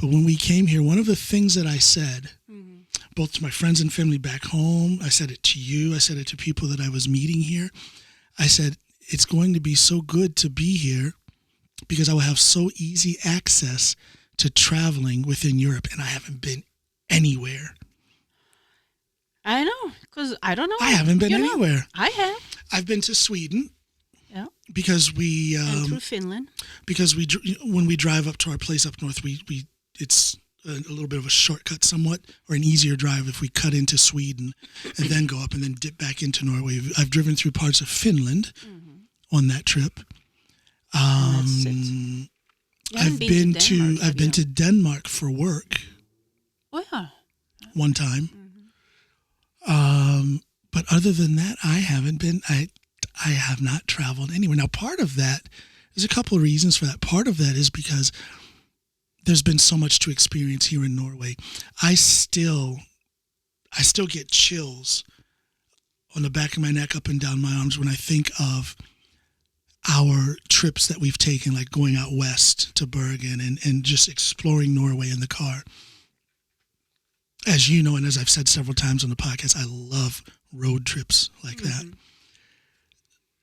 But when we came here, one of the things that I said, both to my friends and family back home, I said it to you, I said it to people that I was meeting here. I said, it's going to be so good to be here because I will have so easy access to traveling within Europe, and I haven't been anywhere. I know, because I don't know. I haven't been anywhere. I have. I've been to Sweden. Yeah. Because we and through Finland. Because when we drive up to our place up north, we it's a little bit of a shortcut somewhat, or an easier drive if we cut into Sweden and then go up and then dip back into Norway. I've driven through parts of Finland on that trip. That's it. I've been to Denmark for work. Oh yeah. One time. But other than that, I haven't been. I have not traveled anywhere. Now, part of that, there's a couple of reasons for that. Part of that is because there's been so much to experience here in Norway. I still get chills on the back of my neck, up and down my arms when I think of our trips that we've taken, like going out west to Bergen and just exploring Norway in the car. As you know, and as I've said several times on the podcast, I love road trips like that.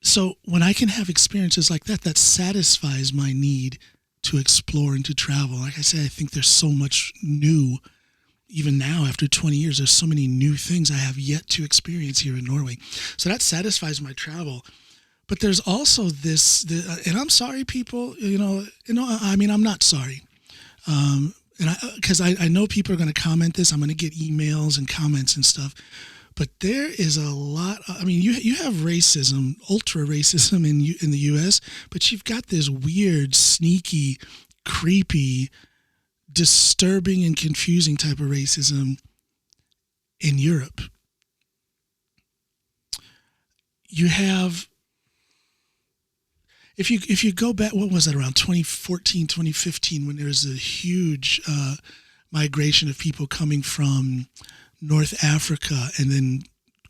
So when I can have experiences like that, that satisfies my need to explore and to travel. Like I say, I think there's so much new, even now after 20 years, there's so many new things I have yet to experience here in Norway. So that satisfies my travel. But there's also this, and I'm sorry, people, I mean, I'm not sorry. Because I know people are going to comment this. I'm going to get emails and comments and stuff. But there is a lot. I mean, you have racism, ultra racism in the U.S., but you've got this weird, sneaky, creepy, disturbing, and confusing type of racism in Europe. You have, if you go back, what was that, around 2014, 2015, when there was a huge migration of people coming from North Africa and then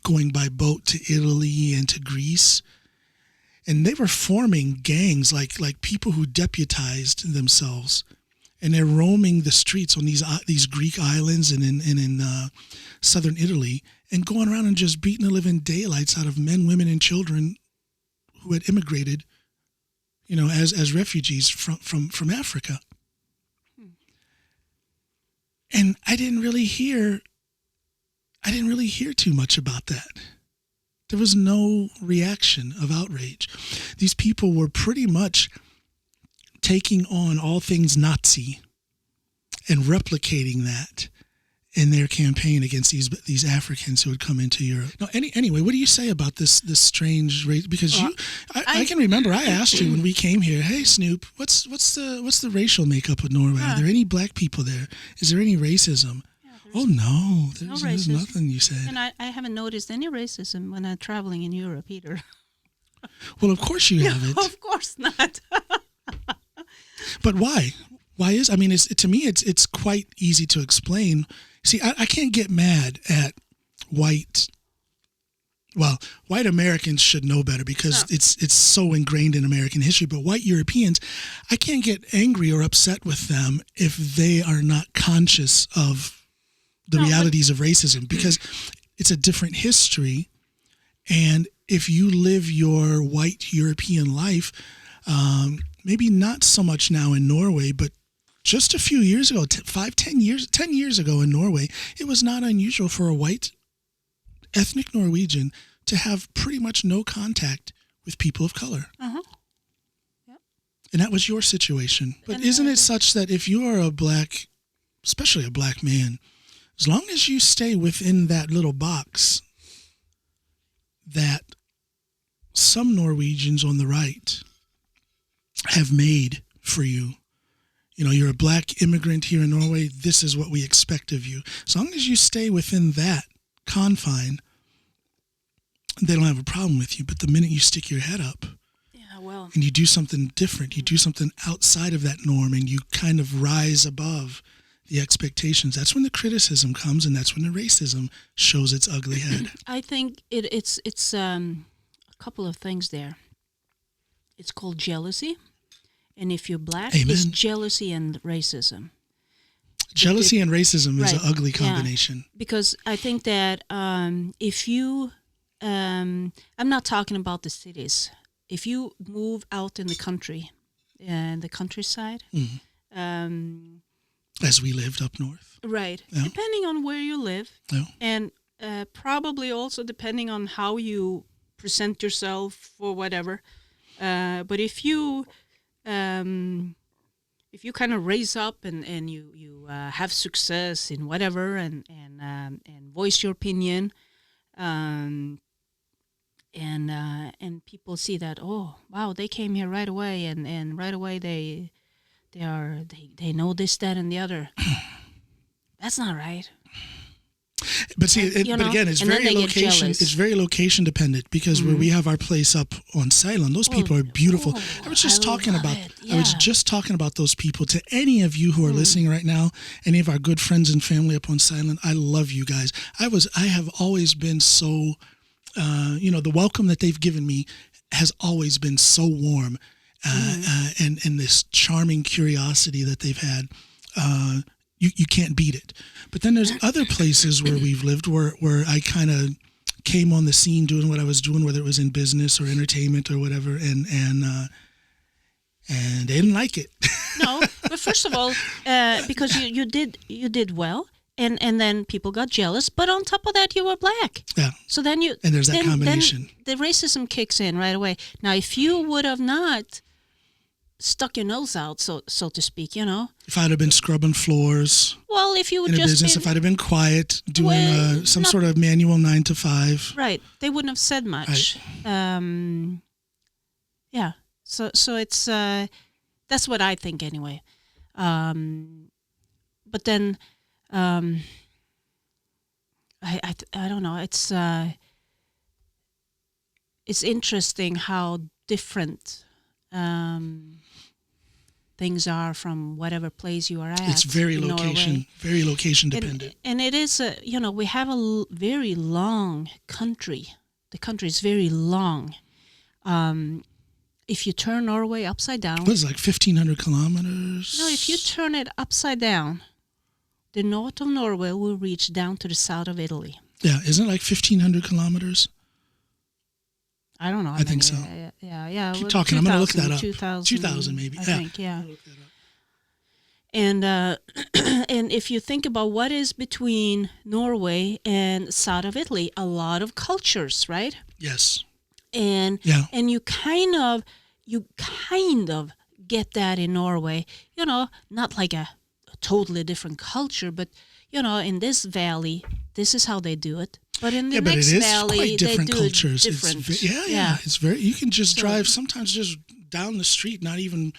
going by boat to Italy and to Greece. And they were forming gangs like people who deputized themselves. And they're roaming the streets on these Greek islands and in southern Italy and going around and just beating the living daylights out of men, women, and children who had immigrated, as refugees from Africa. And I didn't really hear too much about that. There was no reaction of outrage. These people were pretty much taking on all things Nazi and replicating that in their campaign against these Africans who had come into Europe. Now, anyway, what do you say about this strange race? Because I can remember I asked you when we came here, hey Snoop, what's the racial makeup of Norway? Are there any black people there? Is there any racism? Oh no, there's nothing, you said. And I haven't noticed any racism when I'm traveling in Europe either. Well, of course you haven't. Of course not. But why? Why is? I mean, to me, it's quite easy to explain. See, I can't get mad at white. Well, white Americans should know better because it's so ingrained in American history. But white Europeans, I can't get angry or upset with them if they are not conscious of the realities of racism, because it's a different history. And if you live your white European life, maybe not so much now in Norway, but just a few years ago, 10 years ago in Norway, it was not unusual for a white ethnic Norwegian to have pretty much no contact with people of color. Uh-huh. Yep. And that was your situation. But isn't it such that if you are especially a black man, as long as you stay within that little box that some Norwegians on the right have made for you, you're a black immigrant here in Norway, this is what we expect of you. As long as you stay within that confine, they don't have a problem with you. But the minute you stick your head up and you do something different, you do something outside of that norm, and you kind of rise above the expectations, that's when the criticism comes, and that's when the racism shows its ugly head. I think it's a couple of things there. It's called jealousy, and if you're black, Amen. it's jealousy and racism. Jealousy and racism is right, an ugly yeah. combination. Because I think that if you, I'm not talking about the cities. If you move out in the country, the countryside, As we lived up north. right, Yeah. depending on where you live, Yeah. and probably also depending on how you present yourself or whatever. But if you kind of raise up and you have success in whatever and voice your opinion, and people see that, oh wow, they came here right away, and right away they know this, that, and the other. That's not right. But see, You but know, again, it's and then very they get location. jealous. It's very location dependent because where we have our place up on Ceylon, those people are beautiful. I was just talking love about. it. I was Yeah. just talking about those people. To any of you who are listening right now, any of our good friends and family up on Ceylon, I love you guys. I have always been so. The welcome that they've given me has always been so warm, and this charming curiosity that they've had. You can't beat it. But then there's other places where we've lived where I kind of came on the scene doing what I was doing, whether it was in business or entertainment or whatever, and they didn't like it. No, but first of all, because you did well, and then people got jealous. But on top of that, you were black. Yeah. So then And there's that combination. Then the racism kicks in right away. Now, if you would have not stuck your nose out, so to speak, If I'd have been scrubbing floors well, if you would in a just business, been, if I'd have been quiet, doing Well, some not- sort of manual 9 to 5. right, they wouldn't have said much. Yeah. So it's that's what I think anyway. But then I don't know. It's interesting how different things are from whatever place you are at. It's very in Norway. location dependent. And it is we have a very long country. The country is very long. If you turn Norway upside down, What is it, like 1,500 kilometers? no, if you turn it upside down, the north of Norway will reach down to the south of Italy. Yeah, isn't it like 1,500 kilometers? I don't know. I think so. Yeah. Keep well, talking. I'm going to look that up. 2000, 2,000 maybe. I yeah. think, yeah. I'll look that up. And and if you think about what is between Norway and south of Italy, a lot of cultures, right? Yes. And Yeah. and you kind of get that in Norway. Not like a totally different culture, but in this valley, this is how they do it. But in the Yeah, but next it is valley, quite different they do cultures. it different. Yeah. It's very. You can just So- drive sometimes just down the street, not even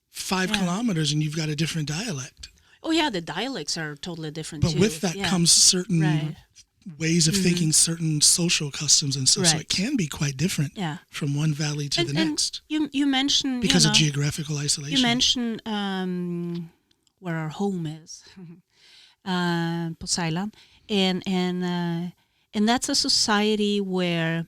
5 kilometers, and you've got a different dialect. Oh yeah, the dialects are totally different But too. with that Yeah. comes certain Right. ways of thinking, certain social customs and stuff. So Right. it can be quite different Yeah. from one valley to the next You mentioned because of geographical isolation. You mentioned where our home is, på Ceylon, and that's a society where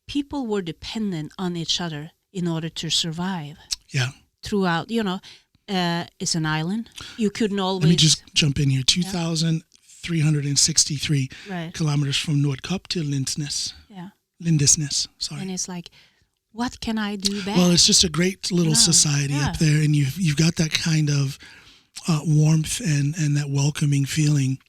people were dependent on each other in order to survive. Yeah. Throughout, it's an island. You couldn't always. Let me just jump in here. 2,363 right. kilometers from Nordkapp to Lindesnes. Yeah, Lindesnes, sorry. and it's like, what can I do back? Well, it's just a great little society yeah. up there, and you've got that kind of warmth and that welcoming feeling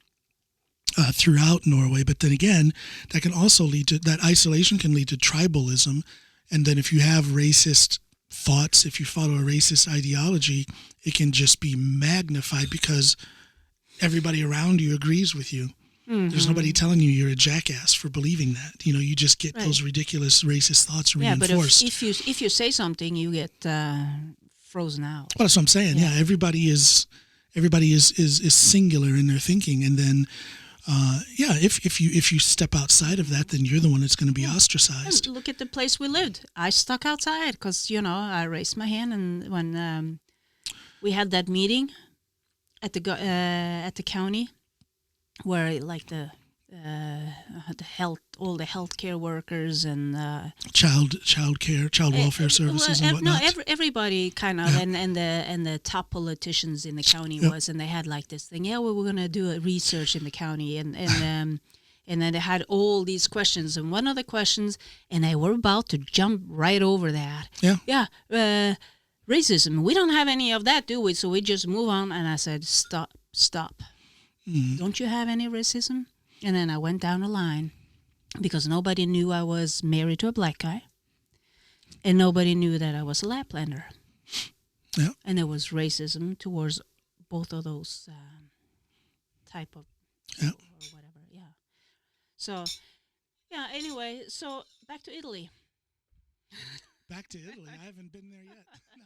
throughout Norway. But then again, that can also lead to that isolation can lead to tribalism, and then if you have racist thoughts, if you follow a racist ideology, it can just be magnified because everybody around you agrees with you. There's nobody telling you you're a jackass for believing that. You just get those ridiculous racist thoughts reinforced. But if you say something, you get frozen out. Well, that's what I'm saying. Yeah, everybody is singular in their thinking, and then if you step outside of that, then you're the one that's going to be ostracized. And look at the place we lived. I stuck outside because I raised my hand, and when we had that meeting at the county, where like the the health, all the healthcare workers, and child care, child welfare services, and no, whatnot. everybody kind of, Yeah. and the top politicians in the county Yep. was, and they had like this thing. Yeah, well, we're gonna do a research in the county, and then they had all these questions, and one of the questions, and they were about to jump right over that. Yeah. Yeah, racism. We don't have any of that, do we? So we just move on. And I said, stop. Don't you have any racism? And then I went down the line because nobody knew I was married to a black guy, and nobody knew that I was a Laplander. Yeah. And there was racism towards both of those type of Yeah. or whatever. Yeah. So, yeah. Anyway, so back to Italy. Back to Italy. I haven't been there yet. No.